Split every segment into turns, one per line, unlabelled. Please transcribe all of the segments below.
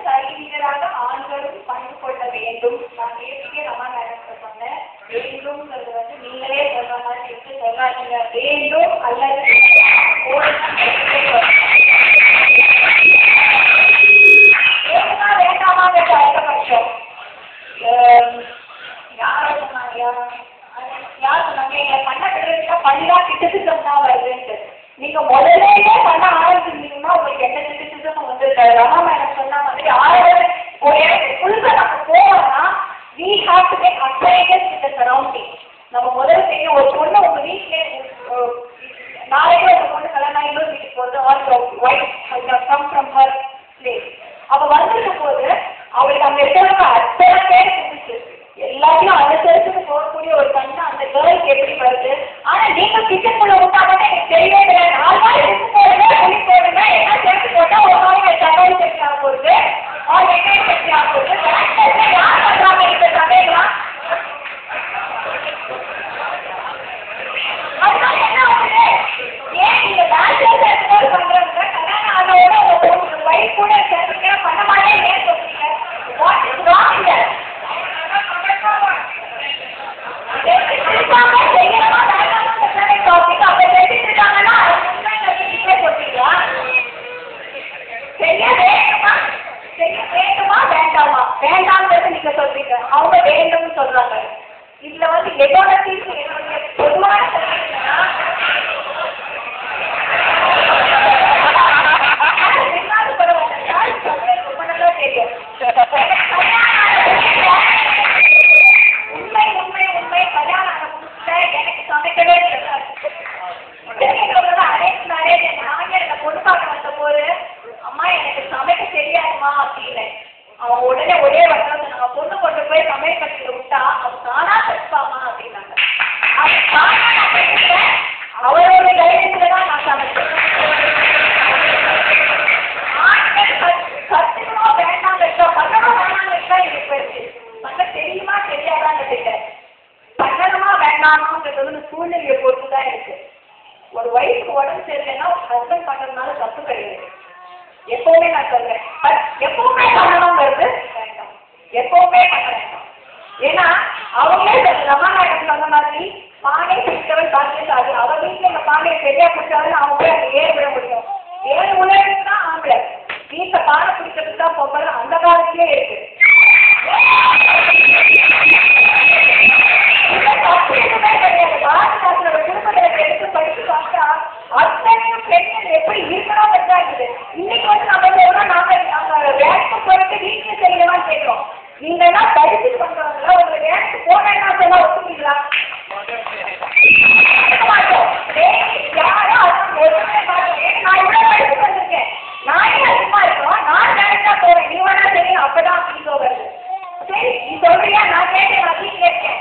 சரிவீதராக ஆண்களும் பங்கு கொள்ள வேண்டும். நான் ஏற்கனவே ரமா மேடம் சொன்னேன். வேண்டும்ங்கிறது வந்து நீங்களே சொல்ற மாதிரி இருக்கு, சொல்லாதீங்க. வேண்டும் அல்லது வேண்டாமாங்கிறது அதிகபட்சம். யார் சொன்னாங்க எங்களை பண்ண கிடைச்சா பண்ணா கிரிட்டிசிசம் தான் வருதுன்ட்டு. நீங்க முதலேயே பண்ண ஆரம்பிச்சிருந்தீங்கன்னா உங்களுக்கு எந்த கிரிட்டிசிசமும் வந்திருக்காது. ரமா மேடம் சொன்ன மாதிரி புதுசா நம்ம போனோம்னா we have to make acquaintance with the surrounding. நம்ம முதல்ல செய்ய ஒரு பொண்ணு உங்க வீட்டிலே நாளைக்கு ஒரு பொண்ணு கல்யாணம் இன்னொரு வீட்டுக்கு போகுது all wife come from her place. அவ வந்திருக்கும் போது அவளுக்கு அங்க இருக்கிறவங்க அத்தனை பேர் இருந்துச்சு. எல்லாத்தையும் அனுசரிச்சுட்டு போகக்கூடிய ஒரு கண்ணு அந்த கேர்ளுக்கு எப்படி வருது? ஆனா நீங்க கிச்சனுக்குள்ள விட்டாங்கன்னா எனக்கு தெரியவே கிடையாது. 4 நாள் எடுத்து போடுங்க, புளி போடுங்க, எல்லாம் சேர்த்து போட்டா ஒரு நாளைக்கு தக்காளி சட்னி ஆக போகுது, வெங்காய சட்னி ஆக போகுது. யார் பண்றாங்க இந்த சமையலாம்? அதனால என்ன ஆகுது? ஏன் நீங்க பேச்சுலர்ஸ் எடுத்து பண்றவங்க கல்யாணம் ஆனோட உங்க வைஃப் கூட சேர்த்துக்க பண்ண மாட்டேன் ஏன் சொல்றீங்க? What is wrong here? வேண்டாம்ன்றது நீங்க சொல்றீங்க, அவங்க வேண்டும் சொல்றாங்க. இதுல வந்து எதோட தீர்வு என்னுடைய பொதுவான ரொம்ப நல்லா தெரியும். உண்மை உண்மை உண்மை கல்யாணம் ஆன புதுசுல எனக்கு சமைக்கவே தெரியாது. அரேஞ்ச் மேரேஜ் நாங்க என்ன பொண்ணு பார்க்க வந்த போது அம்மா எனக்கு சமைக்க தெரியாதுமா அப்படின்னு அவன் உடனே ஒரே வருஷம் நாங்க பொண்ணு கொண்டு போய் சமையல் கட்டில விட்டா அவ தானா கற்பாமா அப்படின்னாங்க. அது தானா நான் கற்றுப்பேன், அவரோட தைரியத்துல தான் நான் சமைச்சேன். கத்துக்கணும் வேண்டாம் இருக்கா, பண்ணணும் வேணாம் இருக்கா, எனக்கு போயிடுச்சு. பண்ண தெரியுமா தெரியாதான்னு கேட்டேன். பண்ணணுமா வேண்டாமாங்கிறது வந்து சூழ்நிலையை பொறுத்து தான் இருக்கு. ஒரு வயசுக்கு உடம்பு சரியில்லைன்னா ஹஸ்பண்ட் பண்றதுனால தப்பு கிடையாது. எப்பவுமே நான் சொல்றேன், எப்பவுமே பண்ணணுங்கிறது வேண்டாம், எப்பவுமே பண்ண வேண்டாம். ஏன்னா அவங்களே ரமா மேடம் சொன்ன மாதிரி பானை பிடிச்சவன் பாக்கியசாலி. அவ வீட்டுல இந்த பானையை சரியா பிடிச்சாலும் அவங்க போய் அங்க ஏற விட முடியும். ஏழு உலகத்துக்கு தான் ஆம்பளை, வீட்டுல பானை பிடிக்கிறதுக்கு தான் பொம்பளை. அந்த காலத்திலே இருக்கு. பாரதாசனோட குடும்பங்களை எடுத்து படிச்சு பார்த்தா அத்தனையும் பெண்கள் எப்படி இருக்கணும் இருக்குது. இன்னைக்கு வந்து நம்ம சொல்றோம், நாங்க வேலைக்கு போறது வீட்டுல செய்யலாம்னு கேட்கிறோம். நீங்க எல்லாம் படிச்சு பண்றவங்களா உங்க வேலைக்கு போனா சொன்னா ஒத்துக்கிறீங்களா? யாரும் ஒத்துமே மாட்டேன். நான் இவ்வளவு படிச்சு வந்திருக்கேன், நானே அதிகமா இருக்கோம், நான் வேலைக்கா போறேன், நீ வேணா செய்யணும், அப்பதான் அப்படி வருது. சரி நீ சொல்றியா, நான் கேட்டேன், நான் வீட்டுல இருக்கேன்,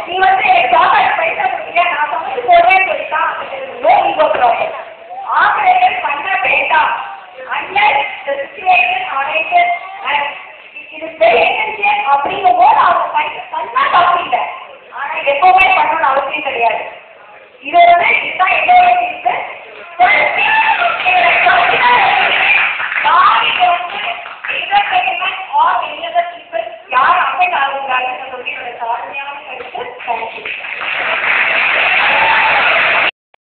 நீ வந்து சாப்பாடு பைசா கொடுக்குறியா, நான் சமைச்சு போடுறேன்னு சொல்லிட்டான். No ego problem. ஆபரேஷன் பண்ண வேண்டாம். Unless the situation aerated and it is very essential அப்படிங்கும் போது அவங்க பண்ணா தப்பு இல்லை. ஆனா எப்பவுமே பண்ணணும்னு அவசியம் கிடையாது. இதை வந்து இதுதான்